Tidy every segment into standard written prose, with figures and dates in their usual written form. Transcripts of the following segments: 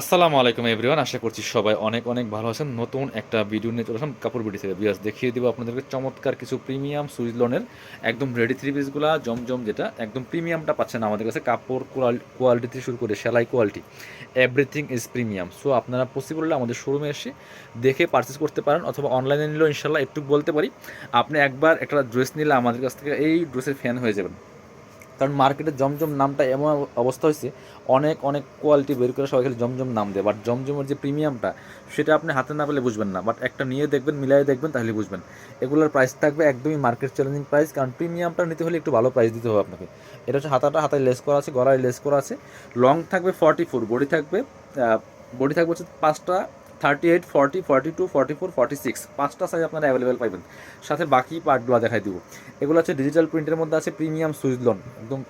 আসসালামু আলাইকুম এভরিওয়ান, আশা করছি সবাই অনেক অনেক ভালো আছেন। নতুন একটা ভিডিও নিয়ে চলে আসলাম কাপড় বিডি থেকে। বিয়াস দেখিয়ে দিব আপনাদেরকে চমৎকার কিছু প্রিমিয়াম সুইজ লোনের একদম রেডি থ্রি পিসগুলো জমজম, যেটা একদম প্রিমিয়ামটা পাচ্ছেন আমাদের কাছে। কাপড় কোয়ালিটি থেকে শুরু করে সেলাই quality, everything is premium. So আপনারা পসিবল হলে আমাদের শোরুমে এসে দেখে পারচেস করতে পারেন, অথবা অনলাইনে নিলেও ইনশাল্লাহ একটু বলতে পারি আপনি একবার একটা ড্রেস নিলে আমাদের কাছ থেকে এই ড্রেসের ফ্যান হয়ে যাবেন। কারণ মার্কেটে জমজম নামটা এমন অবস্থা হয়েছে, অনেক অনেক কোয়ালিটি বের করে সবাই খালি জমজম নাম দেয়, বাট জমজমের যে প্রিমিয়ামটা সেটা আপনি হাতে না পেলে বুঝবেন না, বাট একটা নিয়ে দেখবেন, মিলাই দেখবেন, তাহলে বুঝবেন। এগুলোর প্রাইস থাকবে একদমই মার্কেট চ্যালেঞ্জিং প্রাইস, কারণ প্রিমিয়ামটা নিতে হলে একটু ভালো প্রাইস দিতে হবে আপনাকে। এটা হচ্ছে হাতায় লেস করা আছে, গলায় লেস করা আছে। লং থাকবে 44, বডি থাকবে হচ্ছে 5টা, 38, 40, 42, 44, 46, 5টা সাইজ আপনারা অ্যাভেলেবেল পাবেন। সাথে বাকি পার্টগুলো দেখাই দিব। এগুলো হচ্ছে ডিজিটাল প্রিন্টের মধ্যে আছে, প্রিমিয়াম সুইজ লোন, একদম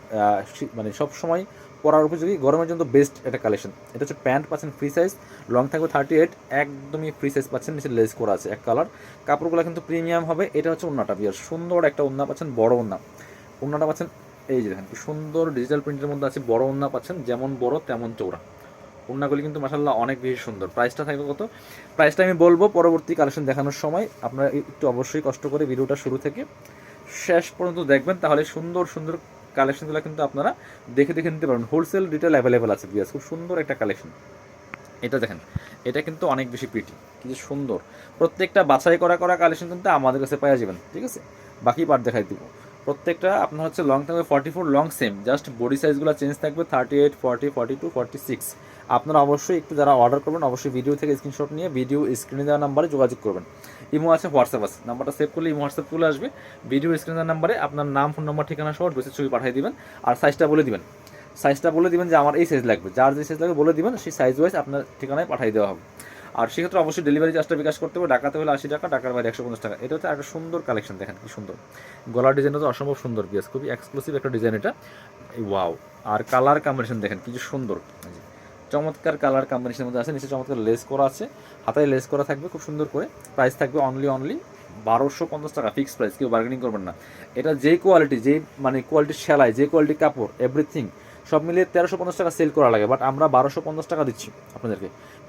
মানে সব সময় পরার উপযোগী, গরমের জন্য বেস্ট একটা কালেকশন। এটা হচ্ছে প্যান্ট পাচ্ছেন ফ্রি সাইজ, লং থাকবে 38, একদমই ফ্রি সাইজ পাচ্ছেন, নিচে লেস করা আছে এক কালার। কাপড়গুলো কিন্তু প্রিমিয়াম হবে। এটা হচ্ছে ওন্নাটা, বিয়ার সুন্দর একটা ওন্না পাচ্ছেন, বড় ওন্না। ওন্নাটা পাচ্ছেন এই যে দেখেন কি সুন্দর ডিজিটাল প্রিন্টের মধ্যে আছে, বড় ওন্না পাচ্ছেন, যেমন বড় তেমন চৌড়া। ওড়নাগুলি কিন্তু মাশাআল্লাহ অনেক বেশি সুন্দর। প্রাইসটা থাকবে কত? প্রাইসটা আমি বলবো পরবর্তী কালেকশন দেখানোর সময়। আপনারা একটু অবশ্যই কষ্ট করে ভিডিওটা শুরু থেকে শেষ পর্যন্ত দেখবেন, তাহলে সুন্দর সুন্দর কালেকশনগুলো কিন্তু আপনারা দেখে দেখে নিতে পারবেন। হোলসেল রিটেল অ্যাভেলেবেল আছে বিয়াস, খুব সুন্দর একটা কালেকশন। এটা দেখেন, এটা কিন্তু অনেক বেশি প্রিটি, কিন্তু সুন্দর। প্রত্যেকটা বাছাই করা করা কালেকশন কিন্তু আমাদের কাছে পাওয়া যাবেন, ঠিক আছে? বাকি পার্ট দেখাই দিব। প্রত্যেকটা আপনার হচ্ছে লং থাকবে 44, লং সেম, জাস্ট বডি সাইজগুলো চেঞ্জ থাকবে 38, 40, 42, 46। আপনারা অবশ্যই একটু যারা অর্ডার করবেন অবশ্যই ভিডিও থেকে স্ক্রিনশট নিয়ে ভিডিও স্ক্রিনে দেওয়া নাম্বারে যোগাযোগ করবেন। ইমো আছে, হোয়াটসঅ্যাপ আছে, নাম্বারটা সেভ করলে ইমো হোয়াটসঅ্যাপ চলে আসবে। ভিডিও স্ক্রিনে দেওয়া নাম্বারে আপনার নাম, ফোন নম্বর, ঠিকানা সহ ড্রেসের ছবি পাঠিয়ে দিবেন। আর সাইজটা বলে দিবেন যে আমার এই সাইজ লাগবে, যার যে সাইজ লাগবে বলে দিবেন, সেই সাইজ ওয়াইজ আপনার ঠিকানায় পাঠিয়ে দেওয়া হবে। আর সেক্ষেত্রে অবশ্যই ডেলিভারি চার্জটা বিকাশ করতে হবে। ঢাকাতে হলে 80 টাকা, ঢাকার বাইরে 150 টাকা। এটা হচ্ছে একটা সুন্দর কালেকশন, দেখেন কি সুন্দর। গলার ডিজাইনটা তো অসম্ভব সুন্দর পিয়াস, খুবই এক্সক্লুসিভ একটা ডিজাইন এটা। ওয়াও! আর কালার কম্বিনেশন দেখেন কি সুন্দর, চমৎকার কালার কম্বিনেশনের মধ্যে আছে। নিচে চমৎকার লেস করা আছে, হাতায় লেস করা থাকবে খুব সুন্দর করে। প্রাইস থাকবে অনলি 1250 টাকা, ফিক্সড প্রাইস, কেউ বার্গেনিং করবেন না। এটা যেই কোয়ালিটি, যেই মানে কোয়ালিটির সেলাই, যে কোয়ালিটির কাপড়, এভরিথিং সব মিলিয়ে 1350 টাকা সেল করা লাগে, বাট আমরা 1250 টাকা দিচ্ছি আপনাদেরকে।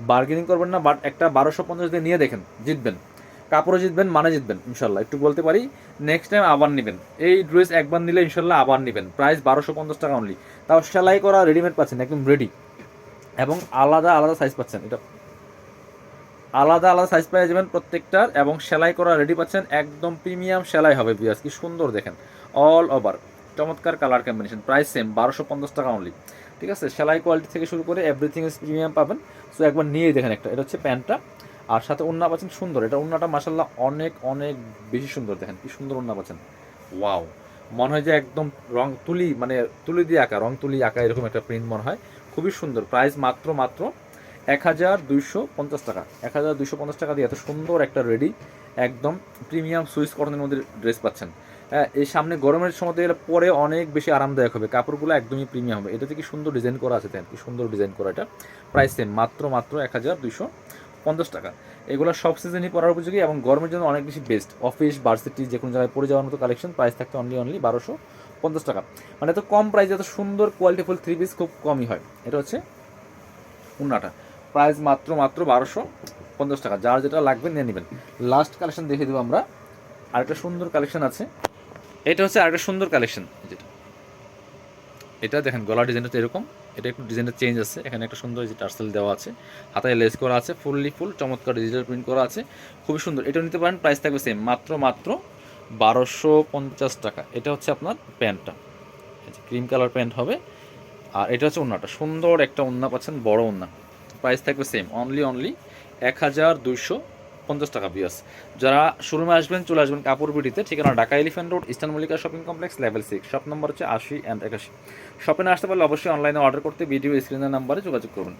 বার্গেনিং করবেন না, বাট একটা 1250 দিয়ে নিয়ে দেখেন, জিতবেন। কাপড়ও জিতবেন, মানে জিতবেন ইনশাল্লাহ। একটু বলতে পারি নেক্সট টাইম আবার নেবেন। এই ড্রেস একবার নিলে ইনশাল্লাহ আবার নেবেন। প্রাইস 1250 টাকা অনলি, তাও সেলাই করা রেডিমেড পাচ্ছেন, একদম রেডি। এবং আলাদা আলাদা সাইজ পাচ্ছেন, এটা আলাদা আলাদা সাইজ পেয়ে যাবেন প্রত্যেকটার, এবং সেলাই করা রেডি পাচ্ছেন, একদম প্রিমিয়াম সেলাই হবে বিয়াস, কি সুন্দর দেখেন। অল ওভার চমৎকার কালার কম্বিনেশন। প্রাইস সেম 1250 টাকা অনলি, ঠিক আছে? সেলাই কোয়ালিটি থেকে শুরু করে এভরিথিং ইজ প্রিমিয়াম পাবেন। সো একবার নিয়েই দেখেন একটা। এটা হচ্ছে প্যান্টটা, আর সাথে ওড়না পাচ্ছেন সুন্দর। এটা ওড়নাটা মাসাল্লাহ অনেক অনেক বেশি সুন্দর, দেখেন কি সুন্দর ওড়না পাচ্ছেন। ওয়াও! মনে হয় যে একদম রং তুলি, মানে তুলি দিয়ে আঁকা, রং তুলি আঁকা, এরকম একটা প্রিন্ট মনে হয়। খুবই সুন্দর। প্রাইস মাত্র 1250 টাকা। 1250 টাকা দিয়ে এত সুন্দর একটা রেডি একদম প্রিমিয়াম সুইস কটনের মধ্যে ড্রেস পাচ্ছেন। এই সামনে গরমের সময় গেলে পরে অনেক বেশি আরামদায়ক হবে, কাপড়গুলো একদমই প্রিমিয়াম হবে। এটাতে কি সুন্দর ডিজাইন করা আছে, দেখেন কি সুন্দর ডিজাইন করা। এটা প্রাইস সেম, মাত্র 1250 টাকা। এগুলো সব সিজনই পরার উপযোগী এবং গরমের জন্য অনেক বেশি বেস্ট। অফিস, ভার্সিটি, যে কোনো জায়গায় পরে যাওয়ার মতো কালেকশন। প্রাইস থাকতে অনলি 1250 টাকা। মানে এত কম প্রাইসে এত সুন্দর কোয়ালিটিফুল থ্রি পিস খুব কমই হয়। এটা হচ্ছে উন্নাটা, প্রাইস মাত্র 1250 টাকা। যার যেটা লাগবে নিয়ে নেবেন। লাস্ট কালেকশন দেখে দেবো আমরা। আরেকটা সুন্দর কালেকশন আছে, এটা হচ্ছে আরেকটা সুন্দর কালেকশন। যেটা এটা দেখেন, গলা ডিজাইনটা তো এরকম, এটা একটু ডিজাইনটা চেঞ্জ আছে। এখানে একটা সুন্দর যে টার্সেল দেওয়া আছে, হাতায় লেস করা আছে, ফুল চমৎকার ডিজিটাল প্রিন্ট করা আছে, খুবই সুন্দর। এটা নিতে পারেন, প্রাইস থাকবে সেম, মাত্র 1250 টাকা। এটা হচ্ছে আপনার প্যান্টটা, ক্রিম কালার প্যান্ট হবে। আর এটা হচ্ছে ওড়নাটা, সুন্দর একটা ওড়না পাচ্ছেন, বড় ওড়না। প্রাইস থাকবে সেম, অনলি 1250 টাকা বিয়াস। যারা শোরুমে আসবেন চলে আসবেন কাপড় বিডিতে, ঠিকানা Dhaka elephant road, eastern Mallika shopping complex, level 6, shop number হচ্ছে 80 অ্যান্ড 81। শপে না আসতে পারলে অবশ্যই অনলাইনে অর্ডার করতে ভিডিও স্ক্রিনের নাম্বারে যোগাযোগ করবেন।